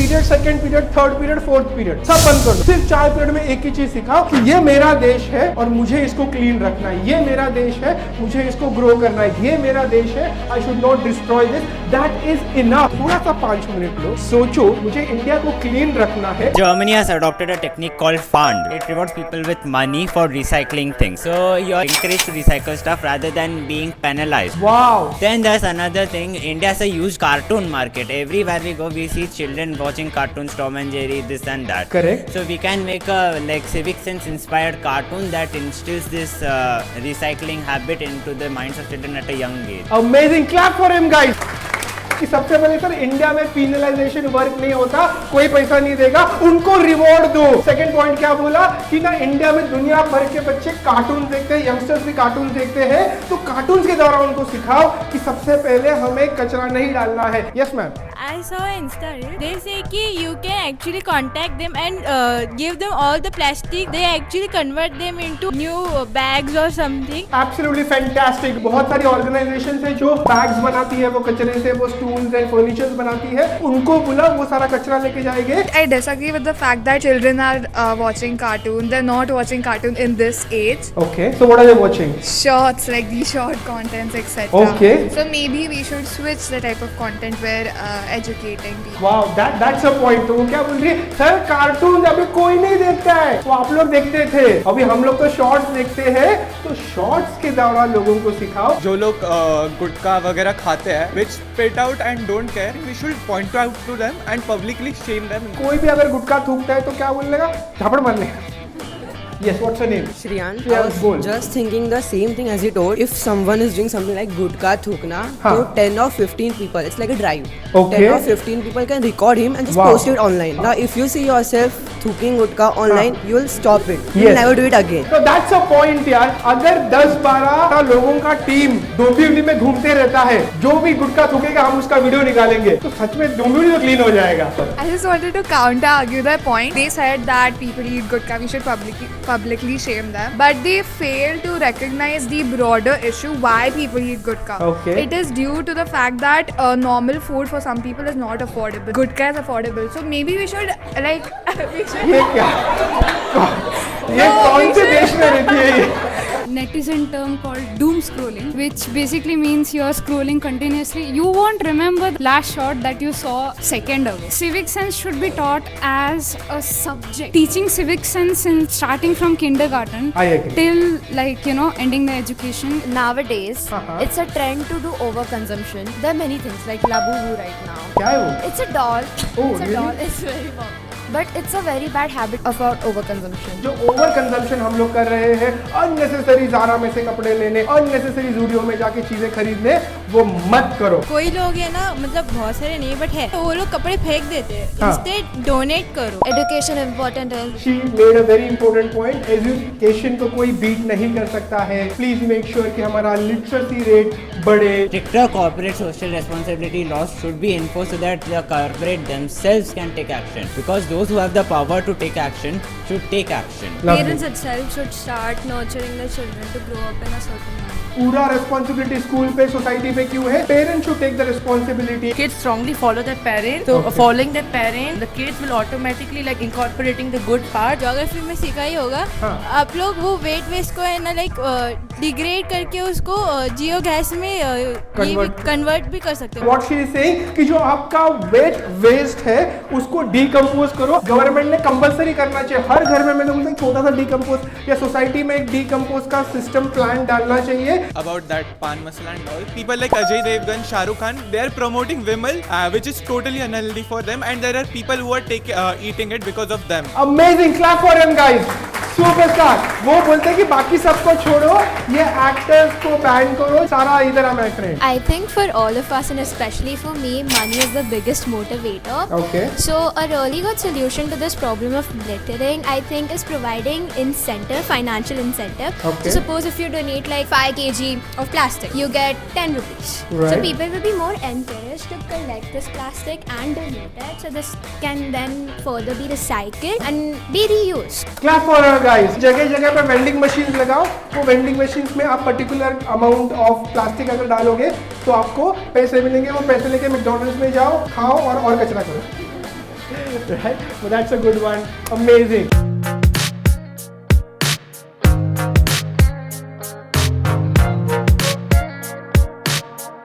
Period, second period, third period, fourth period सब बंद कर दो। सिर्फ 4 पीरियड में एक ही चीज सिखाओ कि ये मेरा देश है और मुझे इसको क्लीन रखना है, ये मेरा देश है, मुझे इसको ग्रो करना है, ये मेरा देश है, I should not destroy this, that is enough. थोड़ा सा 5 मिनट लो, सोचो मुझे इंडिया को क्लीन रखना है। Germany has adopted a technique called Fund. It rewards people with money for recycling things. So you're encouraged to recycle stuff rather than being penalized. Wow. Then there's another thing. India has a huge cartoon market. Everywhere we go, we see children watching cartoons, Tom and Jerry, this and that. Correct. So we can make a civic sense inspired cartoon that instills this recycling habit into the minds of children at a young age. Amazing, clap for him guys. कि सबसे पहले sir India में पीनलाइजेशन work नहीं होता, कोई पैसा नहीं देगा, उनको रिवॉर्ड दो। सेकंड पॉइंट क्या बोला कि ना इंडिया में दुनिया भर के बच्चे कार्टून देखते हैं, यंगस्टर्स भी कार्टून देखते हैं, तो कार्टून के द्वारा उनको सिखाओ कि सबसे पहले हमें कचरा नहीं डालना है। Yes ma'am. I saw Insta reel. They say कि you can actually contact them and give them all the plastic. They actually convert them into new bags or something. Absolutely fantastic. बहुत सारी ऑर्गेनाइजेशन है जो bags बनाती है, वो कचरे से वो स्टूल्स एंड फर्नीचर्स बनाती है, उनको बोला वो सारा कचरा लेके जाएंगे। I disagree with the fact that children are watching cartoon. They're not watching cartoon in this age. Okay, so what are they watching? Shorts, like these short contents, etc. Okay. So maybe we should switch the type of content where educating people. Wow, that's a point. तो वो क्या बोल रही है, sir cartoon अभी कोई नहीं देखता है, वो आप लोग देखते थे, अभी हम लोग तो शॉर्ट्स देखते हैं, तो शॉर्ट्स के द्वारा लोगों को सिखाओ। जो लोग गुटखा वगैरह खाते हैं, which spit out and don't care, we should point out to them and publicly shame them. कोई भी अगर गुटखा थूकता है तो क्या बोलेगा, झापड़ मार लेगा। Yes, what's her name? Shriyan, I Shriyan, was बोल। just thinking the same thing as you told. If someone is doing something like gutka thukna, हाँ. so 10 or 15 people, it's like a drive. Okay. 10 or 15 people can record him and just Wow. post it online. Now, if you see yourself thuking gutka online, you will stop it. You Yes. will never do it again. तो that's a point यार। अगर 10-12 लोगों का team Dombivli में घूमते रहता है, जो भी गुटखा थूकेगा हम उसका वीडियो निकालेंगे, तो सच में डोंबिवली तो क्लीन हो जाएगा। I just wanted to counter argue their point. They said that people eat gutka, we should publicly shame them, but they fail to recognize the broader issue why people eat gutka. Okay. It is due to the fact that normal food for some people is not affordable. Gutka is affordable, so maybe we should like we should. ये क्या, ये कौन से देश में रहती है ये? Netizen term called doom scrolling, which basically means you are scrolling continuously. You won't remember the last shot that you saw second ago. Civic sense should be taught as a subject. Teaching civic sense in starting from kindergarten I agree. till ending the education. Nowadays, Uh-huh. it's a trend to do overconsumption. There are many things like Labubu right now. क्या है वो? It's a doll. Oh, It's a really? doll. It's very popular. But it's a very bad habit of our overconsumption. जो over consumption हम लोग कर रहे हैं, unnecessary Zaara में से कपड़े लेने, अननेसेसरी ज़ूडियो में जाके चीजें खरीदने, वो मत करो। कोई लोग है ना, मतलब बहुत सारे नहीं बट है, तो वो लोग कपड़े फेंक देते हैं। हाँ। इंस्टेड डोनेट करो। Education important is. She made a very important point. Education को कोई बीट नहीं कर सकता है। प्लीज मेक श्योर कि हमारा लिटरेसी रेट बढ़े। Stricter corporate social responsibility laws should be enforced so that the corporate themselves can take action. Because those who have the power to take action should take action. Lovely. itself should start nurturing the children to grow up in a certain manner. पूरा responsibility school पे, society पे क्यों है? Parents should take the responsibility. Kids strongly follow their parents. So following their parents, the kids will automatically like incorporating the good part. Geography में सीखा ही होगा। हाँ। आप लोग वो वेट वेस्ट को है ना लाइक डिग्रेड करके उसको जियो गैस में कन्वर्ट भी कर सकते हो। व्हाट शी इज सेइंग कि जो आपका वेट वेस्ट है उसको डीकंपोज करो। गवर्नमेंट ने कंपलसरी करना चाहिए हर घर में, मैं तो बोलता हूं छोटा सा डीकंपोज या सोसाइटी में एक डीकंपोज का सिस्टम प्लान डालना चाहिए। About that pan masala and all, people like Ajay Devgan, Shah Rukh Khan, they are promoting Vimal, which is totally unhealthy for them, and there are people who are eating it because of them. Amazing, clap for him guys. Superstar. वो बोलते हैं कि बाकी सबको छोड़ो, ये actors को ban करो, सारा इधर आ my friend. I think for all of us and especially for me, money is the biggest motivator. Okay. So a really good solution to this problem of littering, I think, is providing incentive, financial incentive. Okay. So suppose if you donate like 5 kg of plastic, you get 10 rupees. Right. So people will be more encouraged to collect this plastic and donate it. So this can then further be recycled and be reused. Clap for guys. जगह जगह पे vending machine लगाओ, वो vending machine में आप particular amount of plastic अगर डालोगे तो आपको पैसे मिलेंगे। वो पैसे लेके मैकडॉनल्ड्स में जाओ, खाओ और कचरा करो। Right? But that's a good one. Amazing.